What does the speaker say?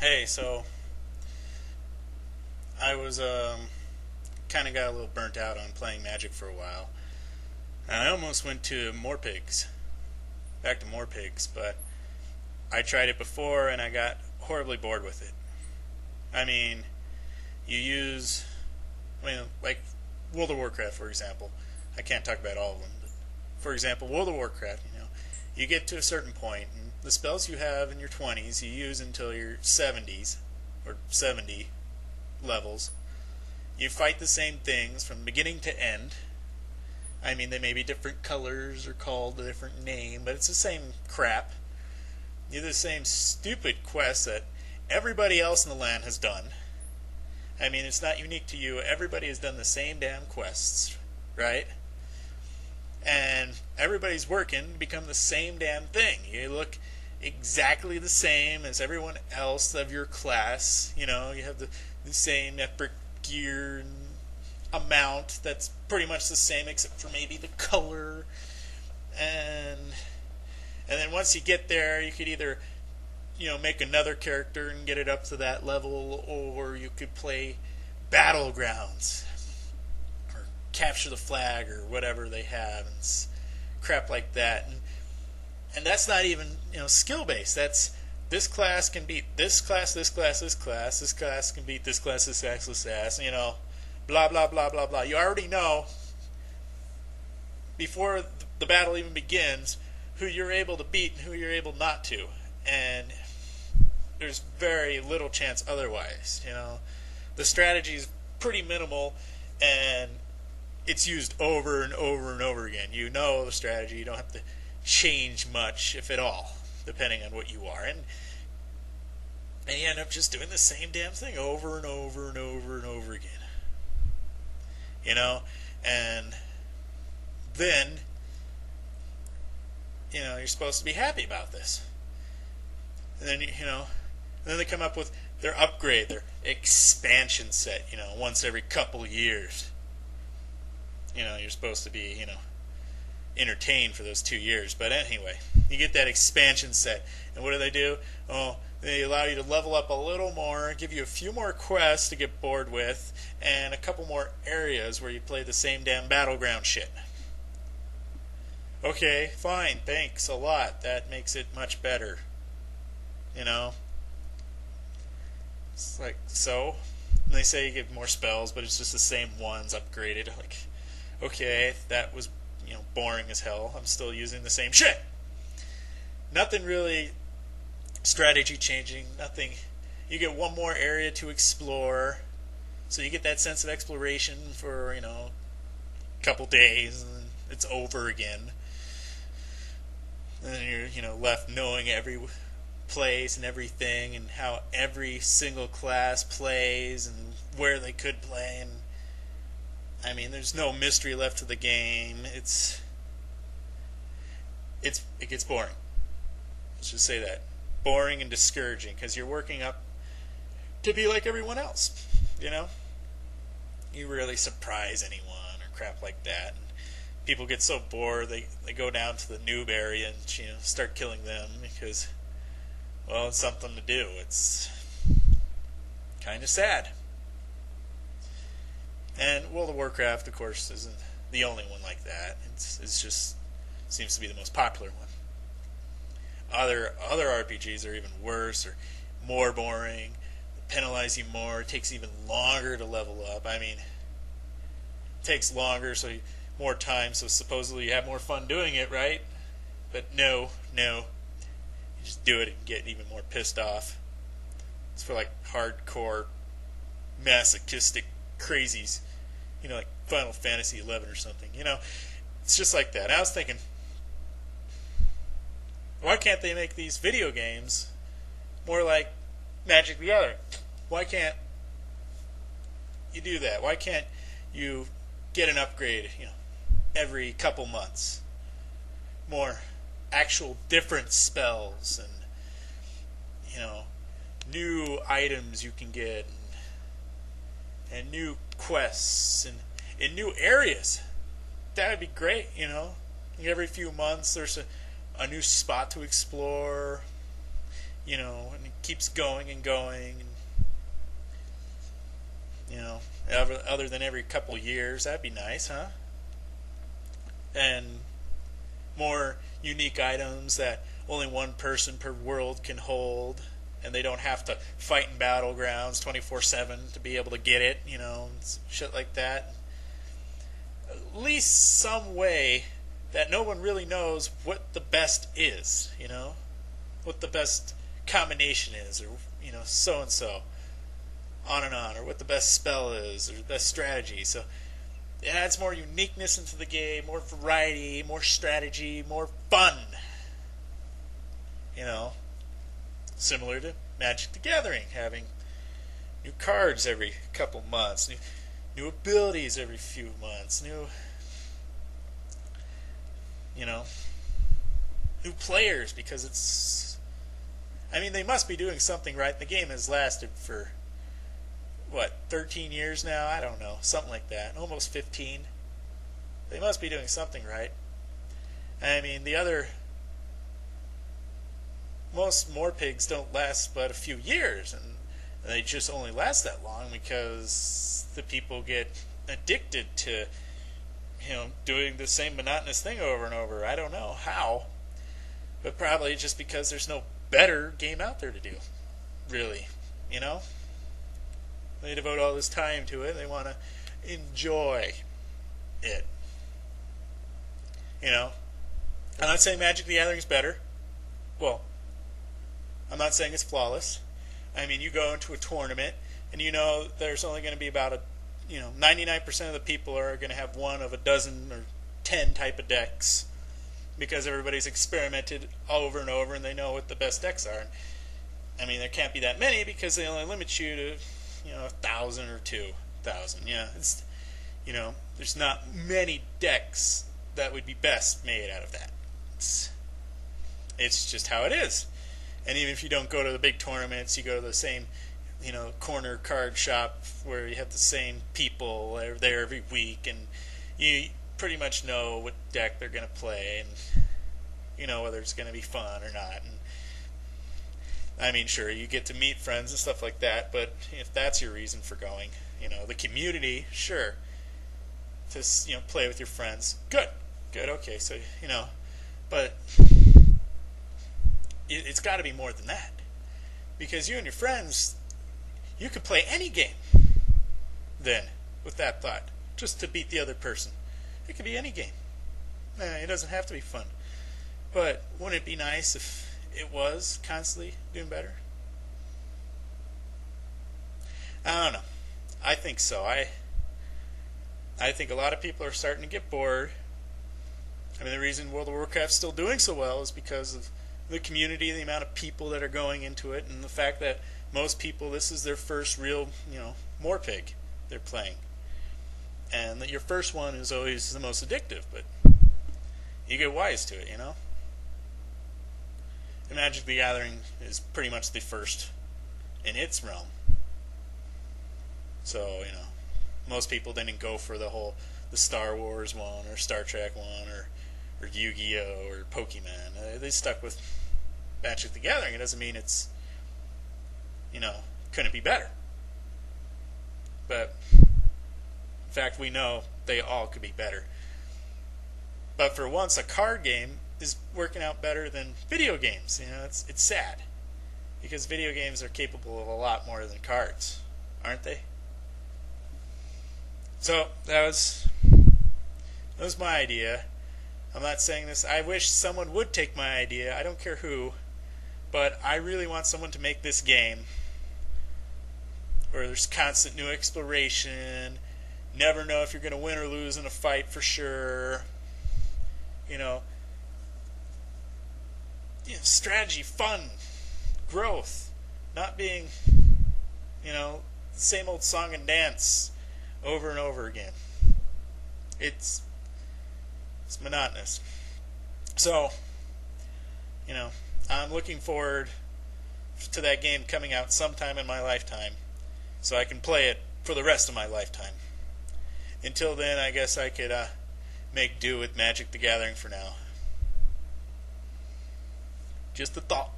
Hey, so I was kind of got a little burnt out on playing Magic for a while, and I almost went to Morpigs, back to Morpigs, but I tried it before and I got horribly bored with it. I mean, you use, like World of Warcraft, for example. I can't talk about all of them, but for example, World of Warcraft. You get to a certain point, and the spells you have in your 20s, you use until your 70s or 70 levels. You fight the same things from beginning to end. I mean, they may be different colors or called a different name, but it's the same crap. You do the same stupid quests that everybody else in the land has done. I mean, it's not unique to you. Everybody has done the same damn quests, right? And everybody's working to become the same damn thing. You look exactly the same as everyone else of your class. You have the same epic gear and amount that's pretty much the same except for maybe the color. And then once you get there, you could either make another character and get it up to that level, or you could play Battlegrounds or Capture the Flag or whatever they have and crap like that. And that's not even skill based. That's this class can beat this class, this class, this class. This class can beat this class, this class, this class. Blah blah blah blah blah. You already know before the battle even begins who you're able to beat and who you're able not to, and there's very little chance otherwise. The strategy is pretty minimal, and it's used over and over and over again. You know the strategy. You don't have to change much, if at all, depending on what you are. And you end up just doing the same damn thing over and over and over and over again. And then, you're supposed to be happy about this. And then, then they come up with their upgrade, their expansion set, once every couple years. You're supposed to be, entertained for those 2 years. But anyway, you get that expansion set. And what do? Oh, they allow you to level up a little more, give you a few more quests to get bored with, and a couple more areas where you play the same damn battleground shit. Okay, fine, thanks a lot. That makes it much better. It's like, so? And they say you get more spells, but it's just the same ones upgraded. Like, okay, that was, boring as hell. I'm still using the same shit. Nothing really strategy changing, nothing. You get one more area to explore, so you get that sense of exploration for, a couple days, and it's over again. And then you're, left knowing every place and everything, and how every single class plays, and where they could play, and I mean, there's no mystery left to the game. It gets boring. Let's just say that. Boring and discouraging, because you're working up to be like everyone else, You rarely surprise anyone or crap like that. And people get so bored, they go down to the noob area and, start killing them because, well, it's something to do. It's kind of sad. And World of Warcraft, of course, isn't the only one like that. It's just seems to be the most popular one. Other RPGs are even worse or more boring, penalize you more, it takes even longer to level up. I mean, it takes longer, so more time, so supposedly you have more fun doing it, right? But no. You just do it and get even more pissed off. It's for like hardcore, masochistic crazies, like Final Fantasy 11 or something. It's just like that. I was thinking, why can't they make these video games more like Magic the Gathering? Why can't you do that? Why can't you get an upgrade, every couple months? More actual different spells and, new items you can get and new quests and in new areas. That would be great, Every few months there's a new spot to explore, and keeps going and going. And, other than every couple years, that'd be nice, huh? And more unique items that only one person per world can hold, and they don't have to fight in battlegrounds 24/7 to be able to get it, shit like that. At least some way that no one really knows what the best is, what the best combination is, or so and so, on and on, or what the best spell is, or the best strategy. So it adds more uniqueness into the game, more variety, more strategy, more fun. Similar to Magic the Gathering, having new cards every couple months, new abilities every few months, new players, because they must be doing something right. The game has lasted for 13 years now? I don't know, something like that, almost 15. They must be doing something right. Most MMORPGs don't last but a few years, and they just only last that long because the people get addicted to doing the same monotonous thing over and over. I don't know how, but probably just because there's no better game out there to do, really. They devote all this time to it. They want to enjoy it. I'm not saying Magic the Gathering is better. Well, I'm not saying it's flawless. You go into a tournament, and there's only going to be about 99% of the people are going to have one of a dozen or 10 type of decks, because everybody's experimented over and over, and they know what the best decks are. There can't be that many, because they only limit you to 1,000 or 2,000. Yeah, there's not many decks that would be best made out of that. It's just how it is. And even if you don't go to the big tournaments, you go to the same, corner card shop where you have the same people there every week, and you pretty much know what deck they're going to play, and whether it's going to be fun or not. And sure, you get to meet friends and stuff like that, but if that's your reason for going, the community, sure, to play with your friends, good, okay, so but it's got to be more than that, because you and your friends, you could play any game then with that thought, just to beat the other person. It could be any game. It doesn't have to be fun, but wouldn't it be nice if it was constantly doing better? I don't know. I think so. I think a lot of people are starting to get bored. The reason World of Warcraft's still doing so well is because of the community, the amount of people that are going into it, and the fact that most people, this is their first real, MMORPG they're playing. And that your first one is always the most addictive, but you get wise to it, And Magic the Gathering is pretty much the first in its realm. So, most people didn't go for the Star Wars one, or Star Trek one, or Yu-Gi-Oh! Or Pokemon. They stuck with Magic the Gathering. It doesn't mean it's, couldn't be better. But, in fact, we know they all could be better. But for once, a card game is working out better than video games. It's sad, because video games are capable of a lot more than cards, aren't they? So that was my idea. I'm not saying this. I wish someone would take my idea. I don't care who, but I really want someone to make this game where there's constant new exploration. Never know if you're going to win or lose in a fight for sure. Strategy, fun, growth, not being, same old song and dance over and over again. It's monotonous. So, I'm looking forward to that game coming out sometime in my lifetime, so I can play it for the rest of my lifetime. Until then, I guess I could make do with Magic the Gathering for now. Just a thought.